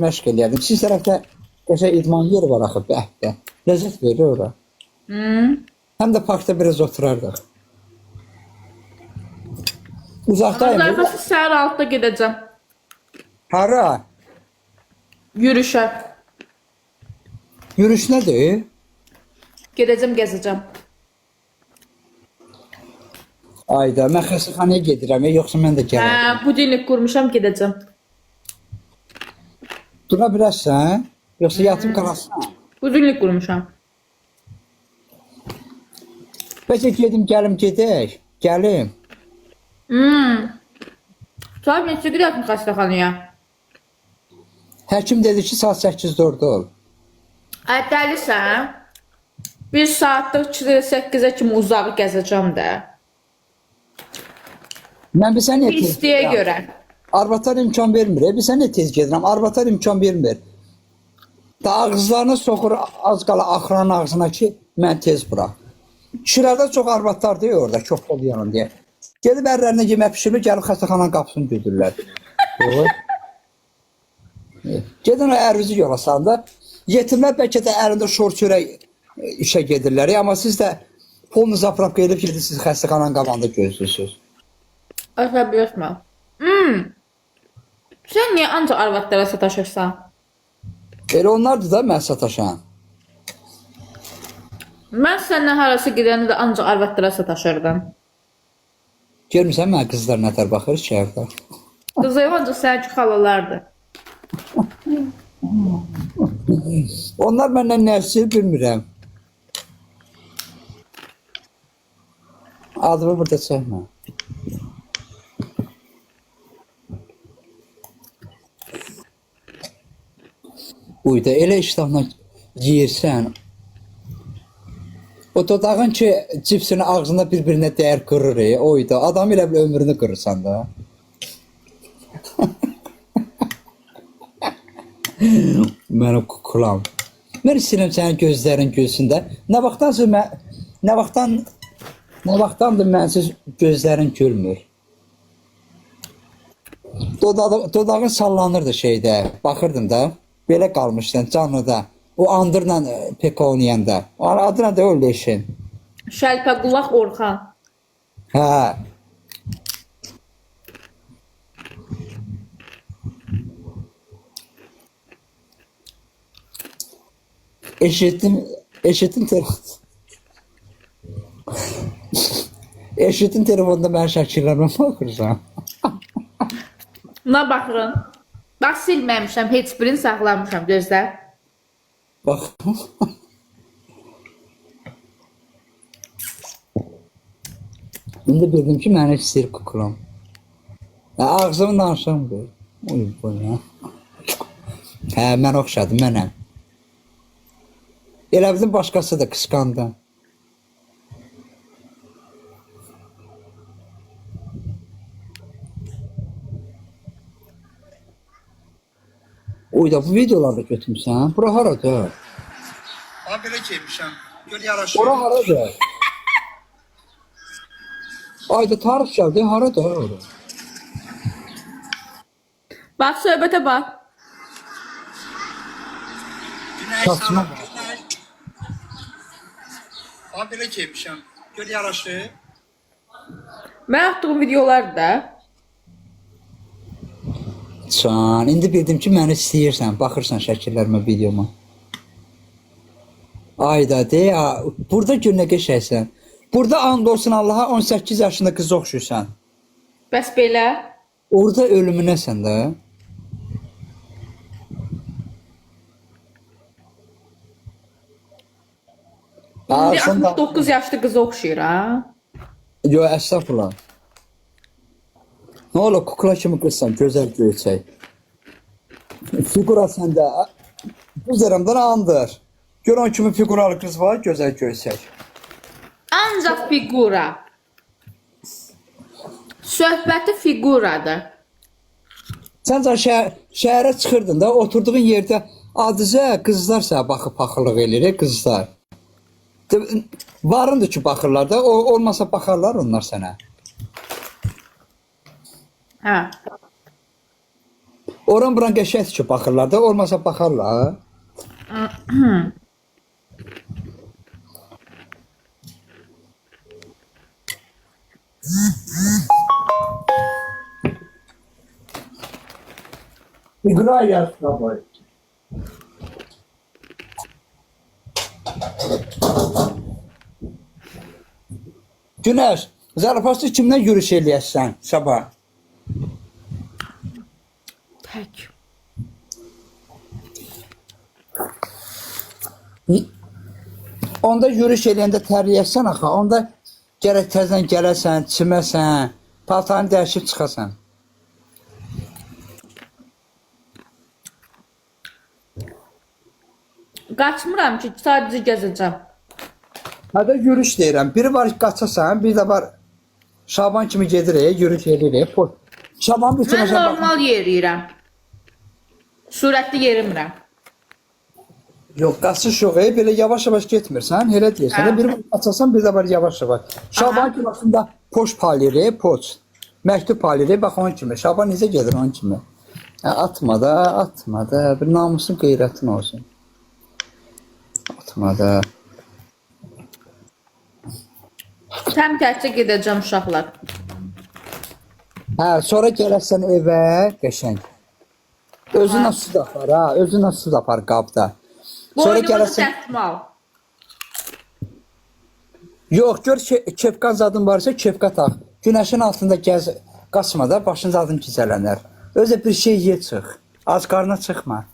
məşq eləyərdim. Siz tərəfdə qəşəng idman yeri var axı, bəhdə. Ləzzət verir ora. Həm də parkda biraz oturardıq. Uzaqdayım. Zarfası səhər 6-da gedəcəm. Hara? Yürüşə. Yürüyüş nədir? Gedəcəm, gəzəcəm. Ayda, mən xəstəxanaya gedirəm, yoxsa mən də gələrəm. Budilnik qurmuşam, gedəcəm. Dura bilərsən, yoxsa yatıb qalarsan? Budilnik qurmuşam. Bəlkə gedim, gəlim, gedək. Gəlim. Saat neçə gedəsin xəstəxanaya? Həkim dedi ki, saat 8-də orada ol. Ay, dəlisən? Bir saatlıq 8-ə kimi uzağı gəzəcəm də. Mən bir sən tez İstəyə görə. Arvatlar imkan vermir. Bir sən tez gedirəm. Arvatlar imkan vermir. Da ağızlarını soxur az qala axıranın ağzına ki, mən tez bırak. Kişilərdə çox arvatlar deyir orada, çox ol yanın deyə. Gedib ərlərinə yemək pişirir, gəlib xəstəxananın qapısını götürürlər. Gedin o ərvizi yola da. Yetimlər bəlkə də əlində şor çörək işə gedirlər. Amma siz də pulunu zapravka edib gedirsiniz xəstəxananın qabağında gözlürsünüz. Əsəbləşmə. Sən niyə ancaq arvadlara sataşırsan? Elə onlardır da mən sataşan. Mən səndən harası gedəndə də ancaq arvadlara sataşırdım. Görmüsən mən qızlar nətər baxır şəhərdə. Qızayım ancaq sənki xalalardır. Onlar məndən nə istəyir bilmirəm. Adımı burada çəkmə. Uyda elə iştahla yeyirsən. O dodağın ki cipsini ağzında bir-birinə dəyər qırır. Oyda adam elə bir ömrünü qırırsan da. Mənim kukulam. Mən istəyirəm sənin gözlərin gülsün də. Nə vaxtdandır mənsiz gözlərin gülmür. Dodağın sallanırdı şeydə. Baxırdım da. Belə qalmışdın canlıda. O andırla pek oynayanda. Adı nədir o leşin? Şəlpəqulaq Orxan. Hə. Eşittin telefonda mən şəkillərmə baxırsan. Buna baxırım. Bax, silməmişəm, heç birini saxlamışam, gözlə. Bax. İndi bildim ki, mənə istəyir kukulam. Ağzımı danışam bu. Uy, bu ya. Hə, mən oxşadım, mənəm. Elə bildim başqası da qısqandı. Uyda bu videolarda götürmüsən. Bura haradır? Ha belə keymişəm. Gör yaraşır. Bura haradır? Ayda tarif gəldi, haradır orada? Bax, söhbətə bax. Saçma. Ha belə keymişəm. Gör yaraşır. Mən atdığım videolar da. Can, indi bildim ki, məni istəyirsən, baxırsan şəkillərimə, videoma. Ayda, burada gör nə qəşəksən. Burada and olsun Allaha 18 yaşında qız oxşuysan. Bəs belə? Orada ölümünəsən də. İndi 69 yaşlı qız oxşuyur, ha? Yo, əstəğfurullah. Nə olur, kukla kimi qızsan, gözəl göyçək. Figura səndə, bu zərəmdən andır. Görən kimi figuralı qız var, gözəl göyçək. Ancaq figura. Söhbəti figuradır. Sən şəhərə çıxırdın da, oturduğun yerdə adicə qızlar sənə baxıb paxıllıq eləyir, qızlar. Varındır ki, baxırlar da, olmasa baxarlar onlar sənə. Hə. Oran buran qəşəngdir ki, baxırlar da, olmasa baxarlar. Играй с тобой. Günəş, zarafası kimdən yürüyüş eləyəsən sabah? Tək. Onda yürüyüş eləyəndə tərləyəsən axı, onda gərək təzdən gələsən, çiməsən, paltarını dəyişib çıxasan. Qaçmıram ki, sadəcə gəzəcəm. Hədə yürüyüş deyirəm. Biri var qaçasan, bir də var Şaban kimi gedirik, yürüyüş edirik. Şaban Mən bitirəsən. normal yeriyirəm. Sürətli yerimirəm. Yox, qaçış yox, belə yavaş-yavaş getmirsən, elə deyirsən. Hə. Biri var qaçasan, bir də var yavaş-yavaş. Şaban kimi aslında poç paylayır, poç. Məktub paylayır, bax onun kimi. Şaban necə gedir onun kimi? Atma da, atma da. Bir namusun, qeyrətin olsun. Atma da. Təm təkcə gedəcəm uşaqlar. Hə, sonra gələsən evə, qəşəng. Özünə su da apar, ha, özünə su da apar qabda. Sonra Boynuma da gələsən. dəsmal. Yox, gör kepka zadın varsa kepka tax. Günəşin altında gəz, qaçma da, başın zadın gizələnər. Özə bir şey ye çıx. Az qarına çıxma.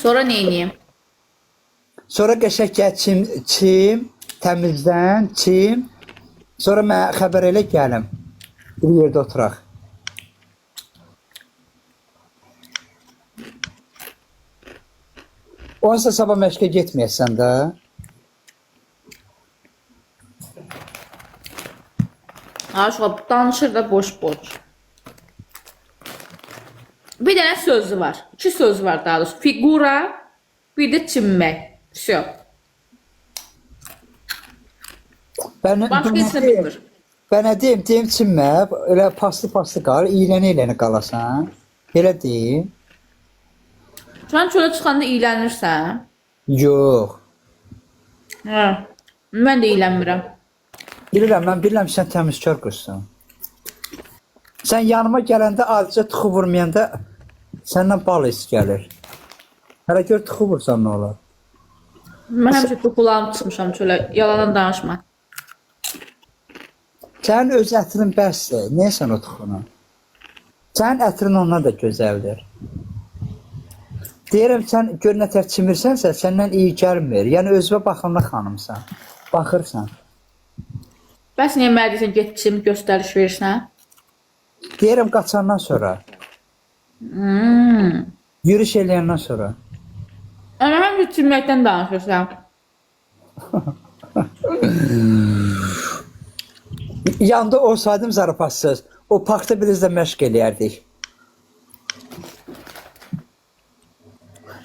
Sonra neyniyim? Sonra qəşəng gəl çim, təmizlən, çim. Sonra mənə xəbər elə gəlim. Bir yerdə oturaq. Onsa sabah məşqə getməyəsən də. Aşkım danışır da boş-boş. Bir dənə sözü var. İki söz var daha doğrusu. Figura, bir də çimmək. Всё. Başqa heç nə bilmir. Bənə deyim çimmə, elə paslı qal, iylənə qalasan. Elə deyim. Sən çölə çıxanda iylənirsən. Yox. Hə. Mən də iylənmirəm. Mən bilirəm sən təmizkar qızsan. Sən yanıma gələndə azca tıxı vurmayanda səndən bal his gəlir. Hələ gör tıxı vursan nə olar? Mən həmişə topularım çıxmışam çölə. Yalandan danışma. Sənin öz ətrin bəsdir. Niyə sən o tıxını? Sənin ətrin ondan da gözəldir. Deyirəm, sən gör nətər çimirsənsə, səndən iyi gəlmir. Yəni, özünə baxımlı xanımsan. Baxırsan. Bəs niyə mənə deyirsən, get çim, göstəriş verirsən? Deyirəm, qaçandan sonra. Yürüyüş eləyəndən sonra. Ana həmişə çimməkdən danışırsan. Yanda olsaydım zarafatsız, o parkda biz də məşq eləyərdik.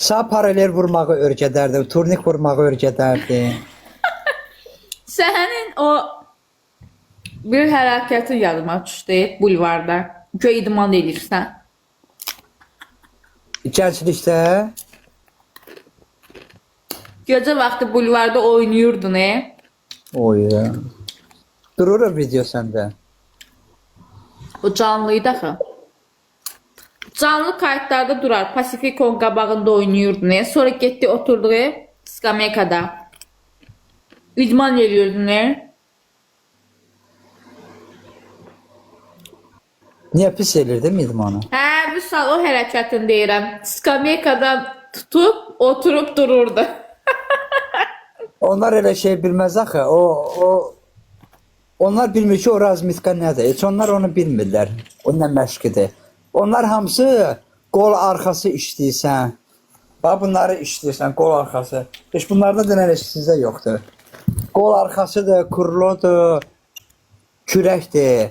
Sağ paralel vurmağı öyrədərdim, turnik vurmağı öyrədərdim. Sənin o bir hərəkətin yadıma düşdü bulvarda. Göy idman edirsən. Gənclikdə Gecə vaxtı bulvarda oynayırdın, oy. Durur o video səndə. O canlıydı axı. Canlı kayıtlarda durar. Pasifikon qabağında oynayırdın, sonra getdi oturduğu skameykada. İdman ediyordun, Niyə pis elirdim idmanı? Hə, bir sal o hərəkətini deyirəm. Skameykadan tutub, oturub dururdu. Onlar elə şey bilməz axı. Onlar bilmir ki, o razmitka nədir. Heç onlar onu bilmirlər. O nə məşqidir. Onlar hamısı qol arxası işləyirsən. Bax, bunları işləyirsən, qol arxası. Heç bunlarda denən heç sizdə yoxdur. Qol arxasıdır, kurlodur, kürəkdir.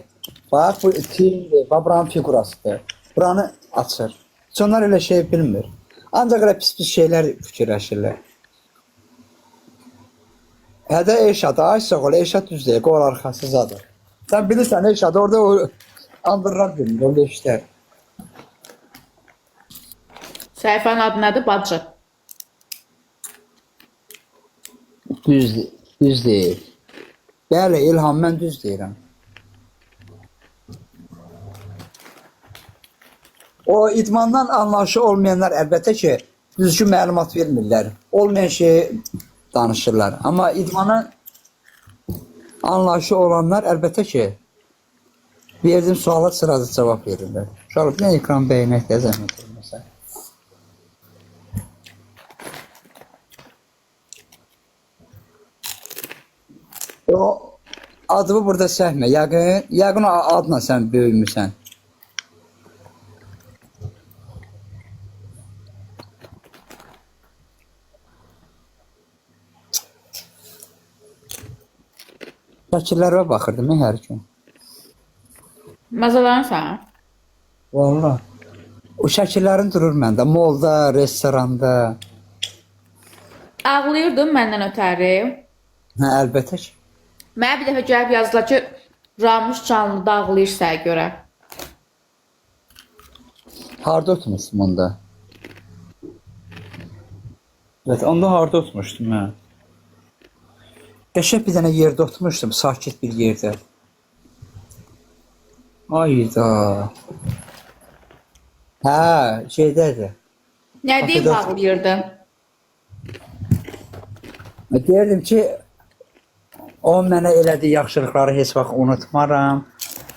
Bax, bu timdir, bax, buranın figurasıdır. Buranı açır. Heç onlar elə şey bilmir. Ancaq elə pis-pis şeylər fikirləşirlər. Hədə Eşad, ay sağ ol, Eşad düzdür, qol arxası zadır. Sən bilirsən Eşad, orada Andırlar bilmir, öyle işler. Səhifənin adı nədir? Bacı. Düz deyil. Bəli, İlham, mən düz deyirəm. O idmandan anlayışı olmayanlar əlbəttə ki, düzgün məlumat vermirlər. Olmayan şeyi danışırlar. Amma idmana anlayışı olanlar əlbəttə ki, verdiğim suala sırada cavab verirlər. Uşaqlar, bir ekran bəyənək də zəhmət olmasa. O adımı burada səhmə. Yəqin o adla sən böyümüsən. Şəkillərə baxırdım hər gün. Məzələnsən? Vallahi. O şəkillərin durur məndə. Molda, restoranda. Ağlayırdın məndən ötəri. Hə, əlbəttə ki. Mənə bir dəfə gəlib yazdılar ki, Ramuş canlıda ağlayır sənə görə. Harda oturmuşdum onda? Evet, onda harda oturmuşdum mən? Qəşəng bir dənə yerdə oturmuşdum, sakit bir yerdə. Ayda. Hə, şeydədir. Nə deyib Kafede- ağlayırdın? Deyirdim ki, o mənə elədiyi yaxşılıqları heç vaxt unutmaram.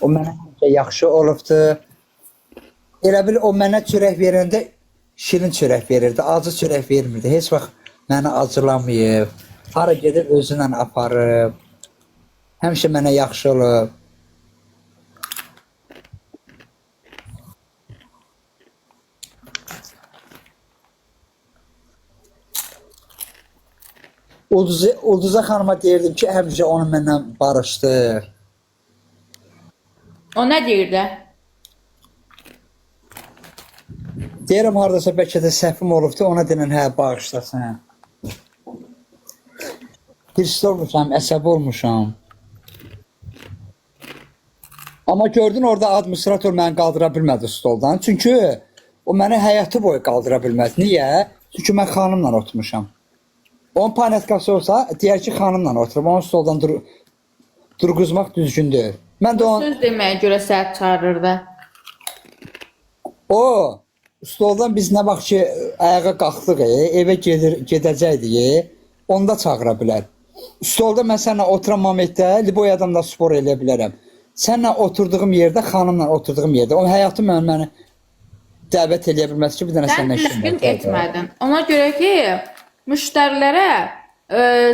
O mənə həmişə yaxşı olubdu. Elə bil o mənə çörək verəndə şirin çörək verirdi, acı çörək vermirdi. Heç vaxt məni acılamayıb. Hara gedib özünlə aparıb. Həmişə mənə yaxşı olub. Ulduza xanıma deyirdim ki, həmişə onu məndən barışdır. O nə deyirdi? Deyirəm haradasa bəlkə də səhvim olubdu, ona denən hə bağışlasın. Hirsli olmuşam, əsəbi olmuşam. Amma gördün orada administrator məni qaldıra bilmədi stoldan. Çünki o məni həyatı boyu qaldıra bilməz. Niyə? Çünki mən xanımla oturmuşam. Onun panetkası olsa, deyər ki, xanımla oturub, onu stoldan durğuzmaq düzgün deyil. Mən də onun... Söz deməyə görə səhət çağırırdı. O stoldan biz nə vaxt ki ayağa qalxdıq, evə gedəcəkdik, onda çağıra bilər. Stolda mən sənlə oturan momentdə Liboyadan da spor eləyə bilərəm. Sənlə oturduğum yerdə, xanımla oturduğum yerdə. O həyatı məni dəvət eləyə bilməz ki, bir dənə Sən sənlə təşkil etmədin. Ona görə ki, müştərilərə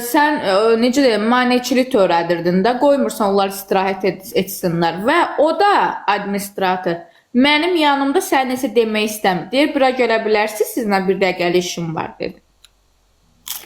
sən necə deyim, maneçilik törədirdin də, qoymursan onlar istirahət etsinlər və o da administrator mənim yanımda sən nəsə demək istəmir. Deyir, bura gələ bilərsiniz, sizinlə bir dəqiqəlik işim var dedi.